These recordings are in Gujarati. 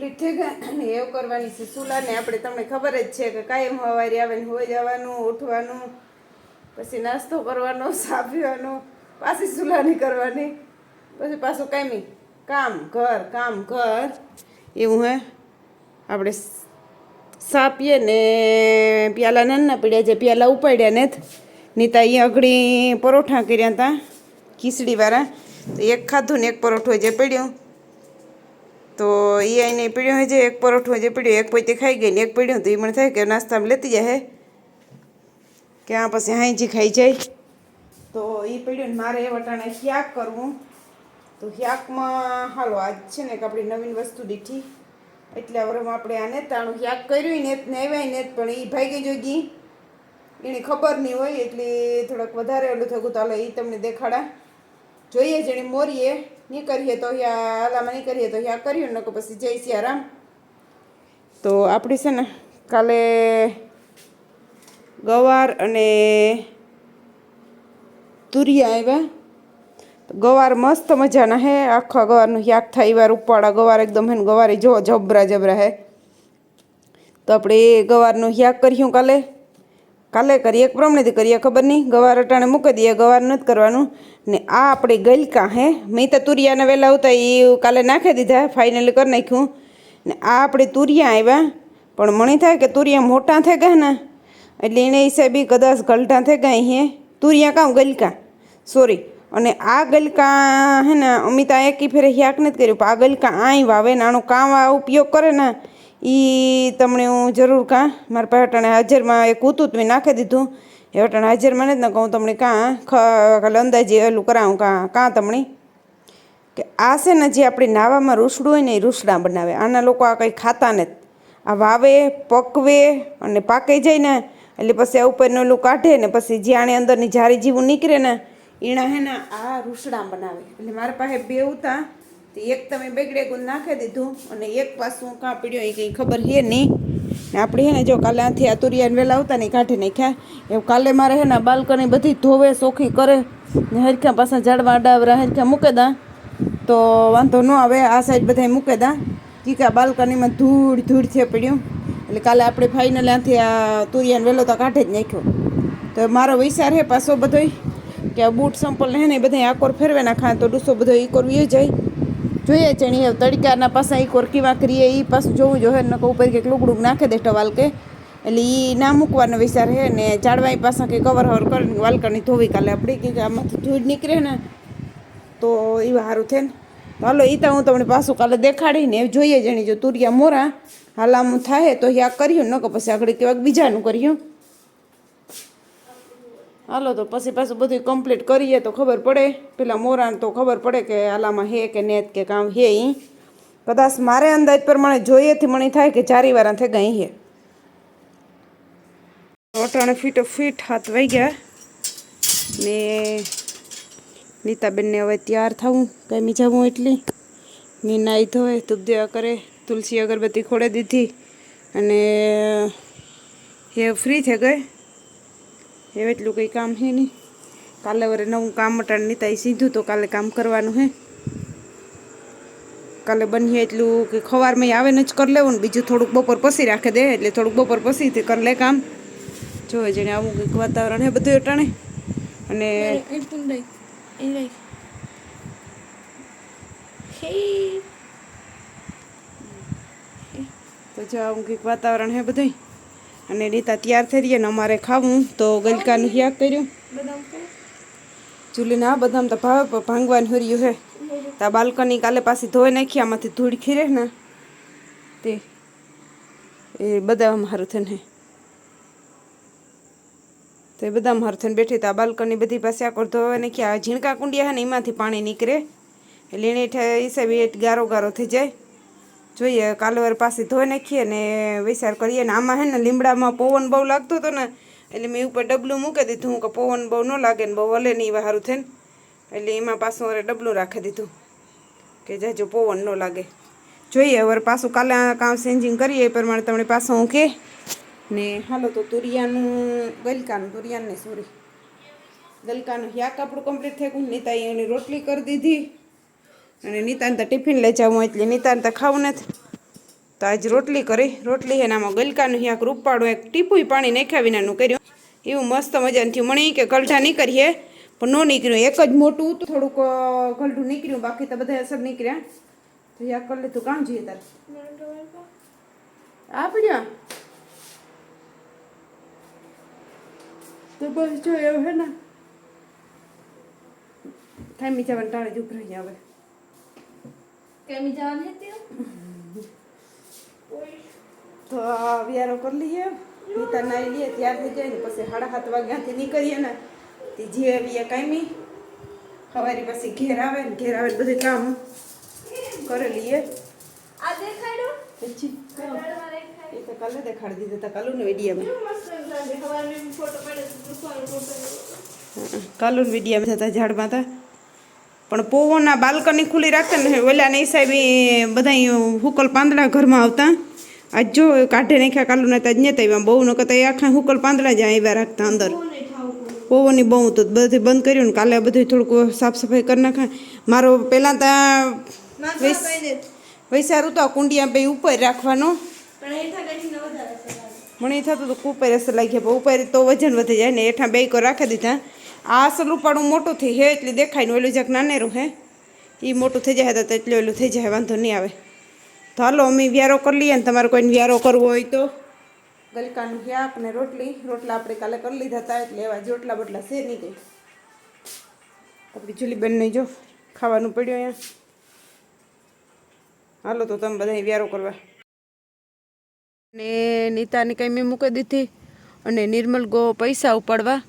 કમ્પ્લીટ થઈ ગયા અને એવું કરવાની છે સુલાને. આપણે તમને ખબર જ છે કે કાયમ સવારે આવે ને હોઈ જવાનું, ઉઠવાનું, પછી નાસ્તો કરવાનો, ચા પીવાનો, પાછી સુલાની કરવાની, પછી પાછું કાયમી કામ ઘર કામ ઘર એવું હે. આપણે ચા પીએ ને પ્યાલા નાના પીડ્યા જે પ્યાલા ઉપાડ્યા ને નીતા અહીંયા અઘડી પરોઠા કર્યા હતા ખીચડીવાળા. તો એક ખાધું ને એક પરોઠો જે પડ્યું તો એ આઈને પીડ્યું હોય છે. એક પરોઠું જે પીડ્યું એક પોતે ખાઈ ગઈ ને એક પીડ્યું તો એ મને થાય કે નાસ્તામાં લેતી જાય કે આ પછી હાંજી ખાઈ જાય. તો એ પીડ્યું ને મારે એ વટાણે શાક કરવું. તો શાકમાં હાલો આજ છે ને કે આપણી નવીન વસ્તુ દીઠી એટલા વર્ષમાં આપણે આને તાણું શાક કર્યું ને આવ્યા ને પણ એ ભાગી જોગી એની ખબર નહીં હોય એટલે થોડાક વધારે ઓલું થયું. તો હાલો એ તમને દેખાડા જોઈએ જેને મોરીએ નહીં કરીએ તો હાલામાં નહીં કરીએ તો યા કર્યું ને પછી જય સિયારામ. તો આપણે છે ને કાલે ગવાર અને તુરિયા આવ્યા. ગવાર મસ્ત મજાના હે, આખા ગવારનું શાક થાય વાર ઉપાડા ગવાર એકદમ હે ને ગવારે જો જબરા જબરા હે. તો આપણે એ ગવારનું શાક કર્યું કાલે કરીએ એક પ્રમાણેથી કરીએ ખબર નહીં. ગવાર અટાણે મૂકી દઈએ, ગવાર નથી કરવાનું. ને આ આપણે ગલકા હે, મેં તો તુરિયાના વહેલા આવતા એ કાલે નાખી દીધા, ફાઇનલી કરી નાખ્યું. ને આ આપણે તુરિયા આવ્યા પણ મને થાય કે તુરિયા મોટા થઈ ગયા ને એટલે એને હિસાબે કદાચ ગલટા થઈ ગયા. હે તુરિયા કામ ગલકા સોરી. અને આ ગલકા હે ને અમિતા એકી ફેરે શાક નથી કર્યું પણ આ ગલકા આઈ વાવે ને આનો કામ આ ઉપયોગ કરે ને એ તમને હું જરૂર મારા પાસે અટાણે હાજરમાં એક હતું મેં નાખી દીધું. એ અટાણે હાજરમાં નથી ને કહું તમને ખાલે અંદાજે એલું કરાવું કાં તમને કે આ છે ને જે આપણે નાવામાં રૂસડું હોય ને એ રૂસડા બનાવે. આના લોકો આ કંઈ ખાતા નથી. આ વાવે પકવે અને પાકાઈ જાય ને એટલે પછી આ ઉપરનું ઓલું કાઢે ને પછી જે આણે અંદરની જારી જેવું નીકળે ને એના હે ને આ રૂસડા બનાવે. એટલે મારા પાસે બે હતા તો એક તમે બેગડે ગુંદ નાખી દીધું અને એક પાછું કાં પીડ્યો એ કંઈ ખબર છે નહીં. ને આપણે હે ને જો કાલે આથી આ તુરિયાને વહેલા આવતા ને કાઢી નાખ્યા. એવું કાલે મારે હે ને બાલ્કની બધી ધોવે ચોખ્ખી કરે ને હરખ્યા પાછા ઝાડવા ડાવરા હરખ્યા મૂકે દા તો વાંધો ન આવે. આ સાઈડ બધા મૂકે દા કીકા બાલ્કનીમાં ધૂળ છે પડ્યું. એટલે કાલે આપણે ફાઇનલ આથી આ તુરિયાને વહેલો તો કાઢી જ નાખ્યો. તો મારો વિચાર હે પાછો બધો કે આ બૂટ સંપલ હે ને એ બધા આકોર ફેરવે નાખા તો ડૂસો બધો ઈકોર વી જાય. જોઈએ છે ને તડકાના પાછા ઈકોર કેવા કરીએ એ પાછું જોવું જોઈએ ને ઉપર કે લુગડું નાખી દે ટવાલ કે એટલે એ ના મૂકવાનો વિચાર હે. ને ચાડવા પાછા કે કવર હવર કરીને વાલકની ધોવી કાલે આપણે કે આમાંથી ધૂળ નીકળે ને તો એ સારું થાય ને. હાલો એ તો હું તમને પાછું કાલે દેખાડીને જોઈએ જણી જો તુરિયા મોરા હાલામું થાય તો યા કર્યું ન કે પછી આગળ કેવાક બીજાનું કર્યું. હાલો તો પછી પાછું બધું કમ્પ્લીટ કરીએ તો ખબર પડે. પેલા મોરાને તો ખબર પડે કે આલામાં હે કે નેત કે કામ હે. એ કદાચ મારે અંદાજ પ્રમાણે જોઈએથી મને થાય કે 4 વાર થઈ ગઈ હે. અટાણે ફીટ હાથ વહી ગયા ને નીતાબેનને હવે તૈયાર થવું કાંઈ જવું એટલી ની નાહી ધોવે ધૂપ દેવા કરે તુલસી અગરબત્તી ખોડે દીધી અને એ ફ્રી થઈ ગઈ. હવે એટલું કંઈ કામ છે નહીં. કાલે વરે નવું કામ અટાણે નીતા સીધું તો કાલે કામ કરવાનું હે. કાલે બનીએ એટલું કે ખવારમાં આવે ને જ કરી લેવું ને બીજું થોડુંક બપોર પછી રાખી દે એટલે થોડુંક બપોર પછીથી કરી લે કામ. જોવે જેને આવું કંઈક વાતાવરણ હે બધું અટાણે. અને તો જો આવું કંઈક વાતાવરણ હે બધું. અને નીતા તૈયાર થઈ રહીએ ને અમારે ખાવું તો ગલકાનું શાક કર્યું. ચૂલીને આ બદામ તો ભાવે ભાંગવાનું હર્યું હે. તો આ બાલ્કની કાલે પાછી ધોઈ નાખી આમાંથી ધૂળ ખીરે ને તે એ બદામ સારું થઈને હે. તો એ બદામ સારું થઈને બેઠી તો આ બાલ્કની બધી પાસે આકોર ધોવા નાખી. આ ઝીણકા કુંડિયા હે ને એમાંથી પાણી નીકળે એટલે એને હિસાબે ગારો ગારો થઈ જાય. જોઈએ કાલે વાર પાછી ધોઈ નાખીએ ને વિચાર કરીએ ને આમાં હે ને લીમડામાં પવન બહુ લાગતો હતો ને એટલે મેં ઉપર ડબલું મૂકી દીધું કે પવન બહુ ન લાગે ને બહુ હલે નહીં સારું થઈને એટલે એમાં પાછું હવે ડબલું રાખી દીધું કે જાજો પવન ન લાગે. જોઈએ હવે પાછું કાલે કામ ચેન્જિંગ કરીએ એ પ્રમાણે તમને પાછું હું કે ને હાલો તો તુરિયાનું તુરિયાને સોરી ગલકાનું શાક આપણું કમ્પ્લીટ થઈ ગયું. નીતા એની રોટલી કરી દીધી અને નીતાને તો ટિફિન લઈ જાઉં એટલે નીતાને તો ખાવું નથી તો આજ રોટલી કરી. રોટલી એને આમાં ગલકાનું યાક રૂપાડું એક ટીપુય પાણી નાખ્યા વિનાનું કર્યું. એવું મસ્ત મજાનું થયું. મને કે ગલઢા નીકળીએ પણ ન નીકળ્યું. એક જ મોટું હતું, થોડુંક ગલઢું નીકળ્યું, બાકી તો બધા અસર નીકળ્યા. તો યાક કરી લીધું. કામ જોઈએ તાર આપડ્યા તો બસ જો એવું હે ને થામી જવાનું ટાણે જ ઉભરાઈ આવે. કેમી જવાનું હતી તો વ્યારો કરી લઈએ, પીતા નાઈ લઈએ, ત્યાર થઈ જાય ને પછી 7:30 વાગ્યાથી નીકળીએ ને તે જે આવીએ કાંઈ સવારે પછી ઘેર આવે ને બધું કામ કરી લઈએ. આ દેખાડ્યું પછી એ તો કાલે દેખાડી દીધું હતા. કાલુને વિડીયામાં વિડીયામાં થતા ઝાડમાં હતા. પણ પોવોના બાલ્કની ખુલ્લી રાખતા ને ઓલાના હિસાબે બધા હુકલ પાંદડા ઘરમાં આવતા. આજ જો કાઢે નાખ્યા કાલુને તો જ નતા આવ્યા. બહુ ન કરતા આખા હુકલ પાંદડા જ આવ્યા રાખતા અંદર. પોવોની બહુ તો બધું બંધ કર્યું ને કાલે બધું થોડુંક સાફ સફાઈ કરી નાખા. મારો પહેલાં ત્યાં વૈસારું તો કુંડિયા બે ઉપર રાખવાનો. મને એ થતું હતું ઉપર અસર લાગી ગયા, ઉપર તો વજન વધી જાય ને. હેઠા બે કો રાખી દીધા. આ અસલ ઉપાડું મોટું થઈ હે એટલે દેખાય ને. ઓલું જ્યાંક નાનેરું હે એ મોટું થઈ જાય તો એટલે ઓલું થઈ જાય, વાંધો નહીં આવે. તો હાલો અમે વ્યારો કરી લઈએ ને. તમારે કોઈને વ્યારો કરવો હોય તો ગલકાનું શાક ને રોટલા આપણે કાલે કરી લીધા હતા એટલે એવા જોટલા બટલા છે નહીં કંઈ. આપણી જુલીબેનને જો ખાવાનું પડ્યું અહીંયા. હાલો તો તમે બધા વ્યારો કરવા. ને નીતાની કંઈ મેં મૂકી દીધી અને નિર્મલ ગો પૈસા ઉપાડવા.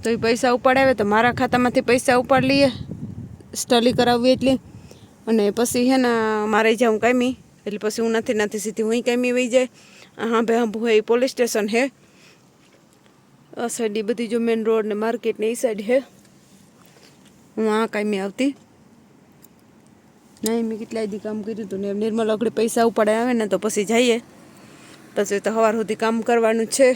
તો એ પૈસા ઉપાડાવે તો મારા ખાતામાંથી પૈસા ઉપાડી લઈએ સ્ટડી કરાવવી એટલે. અને પછી હે ને મારે જાઉં કાયમી એટલે પછી હું નથી સીધી હું કાયમી વહી જાય. હા ભાઈ હા ભૂ એ પોલીસ સ્ટેશન હે. આ સાઈડ એ બધી જો મેન રોડ ને માર્કેટ ને એ સાઈડ હે. હું આ કાયમી આવતી નહીં. મેં કેટલા દી કામ કર્યું હતું ને નિર્મલ આગળ પૈસા ઉપાડે આવે ને તો પછી જઈએ. પછી તો સવાર સુધી કામ કરવાનું છે.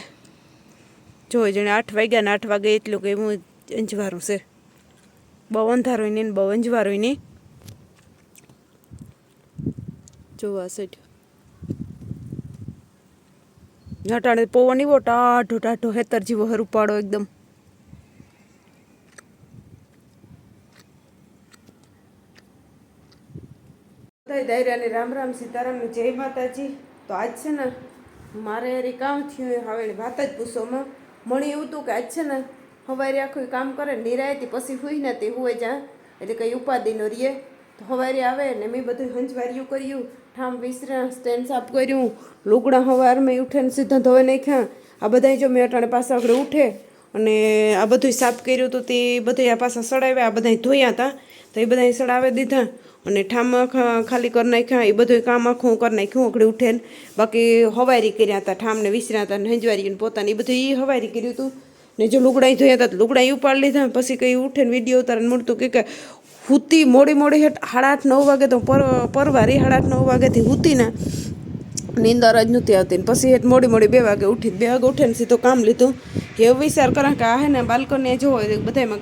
જો જણે 8 વાગ્યા ને 8 વાગે એટલું કે હું અંજવારું છે. બહુ અંધારું નહીં ને બહુ અંજવારું નહીં. જોવા સેટ નટાણે પવન એવો ટાઢો હેતર જેવો હરું પાડો એકદમ. દાયરાને રામ રામ સીતારામ જય માતાજી. તો આજ છે ને મારે યાર કામ થયું હવે વાત જ પૂછોમાં. મને એવું હતું કે આજ છે ને સવારે આખું કામ કરે નિરાયતી પછી હુઈ ને તે હુએ જ્યાં એટલે કંઈ ઉપાધિ ન રહીએ. તો સવારે આવે ને મેં બધું હંજવાર્યું કર્યું, ઠામ વિસરા સ્ટેન્ડ સાફ કર્યું, લુગડા સવારમાં ઉઠે ને સીધા ધોઈ નાખ્યા. આ બધા જો મેં અટાણે પાછા આગળ ઉઠે અને આ બધું સાફ કર્યું હતું તે બધા આ પાછા સડાવ્યા. આ બધા ધોયા હતા તો એ બધા સડાવી દીધા અને ઠામ ખાલી કરી નાખ્યા. એ બધું કામ આખું કરી નાખ્યું આગળ ઉઠે ને. બાકી હવારી કર્યા હતા, ઠામને વિસર્યા હતા ને હંજવારી પોતાની એ બધું એ હવારી કર્યું હતું. ને જો લુગડા ધોયા હતા તો લુગડા ઉપાડી લીધા. પછી કંઈ ઉઠે ને વિડીયો ઉતારીને મળતું કે હુતી મોડી હેઠ 8:30 9 વાગે તો પરવારી 8:30 9 વાગ્યાથી હુતી ને નીંદર જ નહોતી આવતી. પછી હેઠ મોડી 2 વાગે ઉઠી. 2 વાગે ઉઠે ને સીધો કામ લીધું. એવું વિચાર કરા કે આ હે ને બાલ્કની જો બધામાં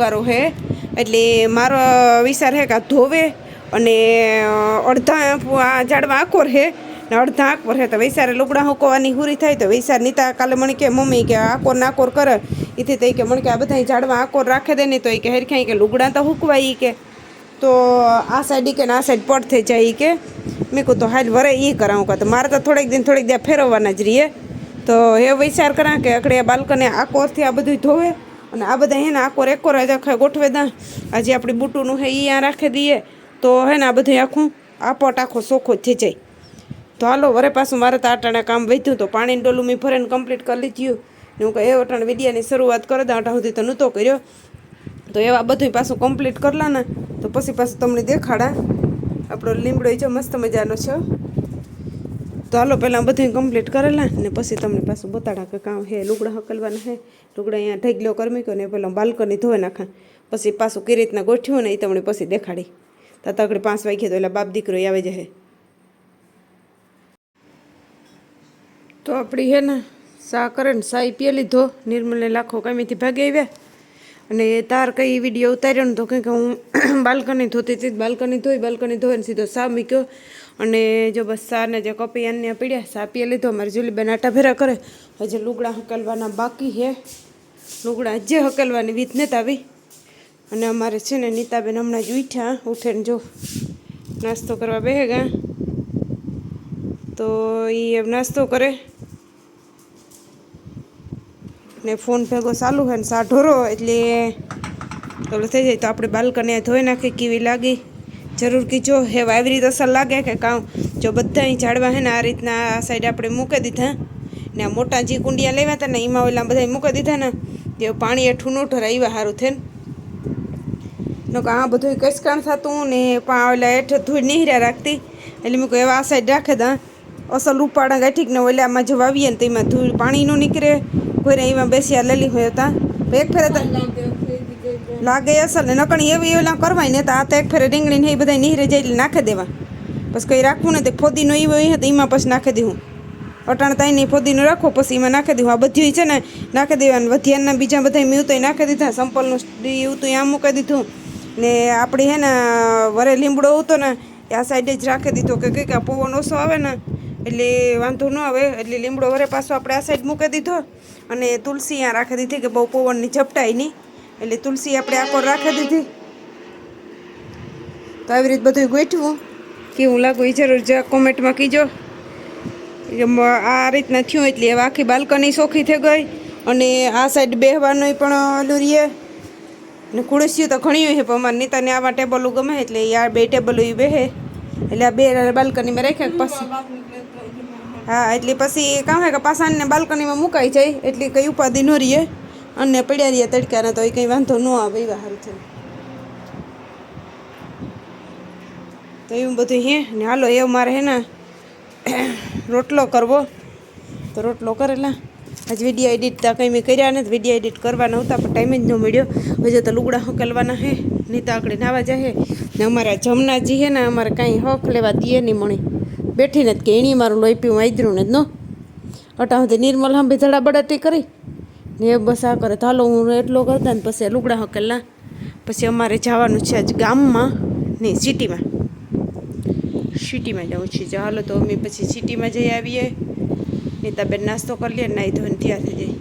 ગારો હે એટલે મારો વિચાર હે કે આ ધોવે અને અડધા આ ઝાડમાં આકોર હે ને અડધા આકોર હે. તો વૈસારે લુગડા હુકવાની હુરી થાય તો વૈસાર નીતા કાલે મને કે મમ્મી કે આકોર કરે એથી તો કે મને કે આ બધા ઝાડમાં આકોર રાખે દે ને તો એ કે હેરખાઈ કે લુગડા તો હુકવાય કે તો આ સાઈડ કે આ સાઈડ પડ થઈ જાય કે. મેં કહું તો હાલ વરે એ કરાવું કાં તો મારે તો થોડીક દી ફેરવવાના જ રહીએ. તો એ વિચાર કરા કે આકડે બાલ્કને આકોરથી આ બધું ધોવે અને આ બધા હે ને આકોર એકોર ગોઠવે દા. આજે આપણી બુટુનું હે એ આ રાખી દઈએ તો હે ને આ બધું આખું આપટ આખો ચોખ્ખો થઈ જાય. તો હાલો વરે પાછું મારે તો આટાણે કામ વધ્યું તો પાણીની ડોલું મેં ભરીને કમ્પ્લીટ કરી લીધું ને હું કહે એ અટાણે વિડીયાની શરૂઆત કરી દઉં. આટા સુધી તો નહોતો કર્યો તો એવા બધું પાછું કમ્પ્લીટ કરલા ને તો પછી પાછું તમને દેખાડા. આપણો લીમડો જો મસ્ત મજાનો છે. તો હાલો પહેલાં બધું કમ્પ્લીટ કરેલા ને પછી તમને પાછું બતાડા કે કામ હે. લુગડા હકલવાના હે, લુગડા અહીંયા ઢગલો કરી મૂક્યો ને પહેલાં બાલ્કની ધોઈ નાખા. પછી પાછું કઈ રીતના ગોઠવ્યું ને એ તમને પછી દેખાડી. તો તગડે 5 વાગ્યે તો એટલે બાપ દીકરો આવે જશે. તો આપણી હે ને સા કરે ને સાઈ પી લીધો. નિર્મલને લાખો કામીથી ભાગી આવ્યા અને તાર કઈ વિડીયો ઉતાર્યો ને તો કંઈક હું બાલ્કની ધોતી હતી. બાલ્કની ધોઈને સીધો સા મૂક્યો અને જો બસ સાને જે કપી આને પીડ્યા સા પીએ લીધો. અમારે જુલીબેન આટા ભેરા કરે. હજી લુગડા હકેલવાના બાકી છે. લુગડા જે હકેલવાની રીત નથી આવી. અને અમારે છે ને નીતાબેન હમણાં જ ઉઠ્યા. ઉઠીને જો નાસ્તો કરવા બેહે ગયા. તો એ નાસ્તો કરે ને ફોન ભેગો ચાલુ હોય ને સા ઢોરો એટલે ઓલું થઈ જાય. તો આપણે બાલ્કની ધોઈ નાખી કેવી લાગી જરૂર કીજો. હેવા આવી રીતે અસર લાગે કે કાં જો બધા ઝાડવા હે ને આ રીતના આ સાઈડ આપણે મૂકી દીધા ને આ મોટા જે કુંડિયા લેવા હતા ને એમાં ઓલા બધા મૂકી દીધા ને તે પાણી હેઠું ન ઠરાય એવા સારું થઈને નકર આ બધું કસકાણ થતું ને ઓલા હેઠ ધૂળ નીહર્યા રાખતી. એટલે મેં કહું એવા આ સાઈડ રાખે તા અસલ ઉપાડા ગાઠીક ને ઓલામાં જો વાવીએ ને તો એમાં ધૂળ પાણી ન નીકળે. કોઈને એમાં બેસ્યા લેલી હોય હતા એક ફેરે તો લાગે અસલ ને નકણી એવી ઓલા કરવાય ને તો આ તો એક ફેરે રીંગણી ને એ બધા નીહરે જાય એટલે નાખી દેવા. પછી કંઈ રાખવું ને તો ફોદીનો એવો હોય તો એમાં પછી નાખી દઉં. અટાણ તાઈની ફોદીનો રાખો પછી એમાં નાખી દઉં. આ બધું છે ને નાખી દેવાનું. વધ્યાના બીજા બધા મેં તો નાખી દીધા. સંપલનું એવું તો આમ મૂકી દીધું ને આપણી હે ને વરે લીમડો હતો ને આ સાઈડે જ રાખી દીધો કે કંઈક આ પવન ઓછો આવે ને એટલે વાંધો ન આવે. એટલે લીમડો વરે પાછો આપણે આ સાઈડ મૂકી દીધો અને તુલસી અહીંયા રાખી દીધી કે બહુ પવનની ઝપટાય નહીં. એટલે તુલસી આપણે આખો રાખી દીધી. તો આવી રીતે બધું ગોઠવું કેવું લાગુ એ જરૂર જ કોમેન્ટમાં કીજો. આ રીતના થયું એટલે હવે આખી બાલ્કની ચોખ્ખી થઈ ગઈ. અને આ સાઈડ બેહવાનું પણ ઓલું રહીએ ને ખુરશીઓ તો ઘણી હોય પણ અમારે નીતાને આવા ટેબલો ગમે એટલે આ બે ટેબલો એ બેહે એટલે આ બે બાલ્કનીમાં રાખ્યા પછી હા એટલે પછી કામ હોય કે પાછાને બાલ્કનીમાં મુકાઈ જાય એટલે કંઈ ઉપાધિ ન રહીએ અને પડ્યા રહીએ તડકાના તો એ કંઈ વાંધો ન આવે એવા સારું થયું. તો એવું બધું હે ને હાલો એવું મારે હે ને રોટલો કરવો તો રોટલો કરેલા. આજ વિડીયો એડિટ તો કંઈ મેં કર્યા નથી. વિડીયો એડિટ કરવાના હતા પણ ટાઈમ જ ન મળ્યો. હજુ તો લુગડા હકેલવાના હે નીતા આકડે નાવા જાય ને અમારા જમનાજી હે ને અમારે કાંઈ હક લેવા દઈએ નહીં મણી બેઠી નથી કે એણી મારું લોહી પીવું આદરું ને જ નો અટા સુધી નિર્મલ હાંભી ધડા બડાટી કરી ને એ બસ આ કરે. તો હાલો હું એટલો કરતા ને પછી લુગડા હકેલના પછી અમારે જવાનું છે આજ ગામમાં નહીં સિટીમાં જવું છે. હાલો તો અમે પછી સિટીમાં જઈ આવીએ. નીતાબેન નાસ્તો કરી લે નાહી ધોઈને તૈયાર થઈ જાય.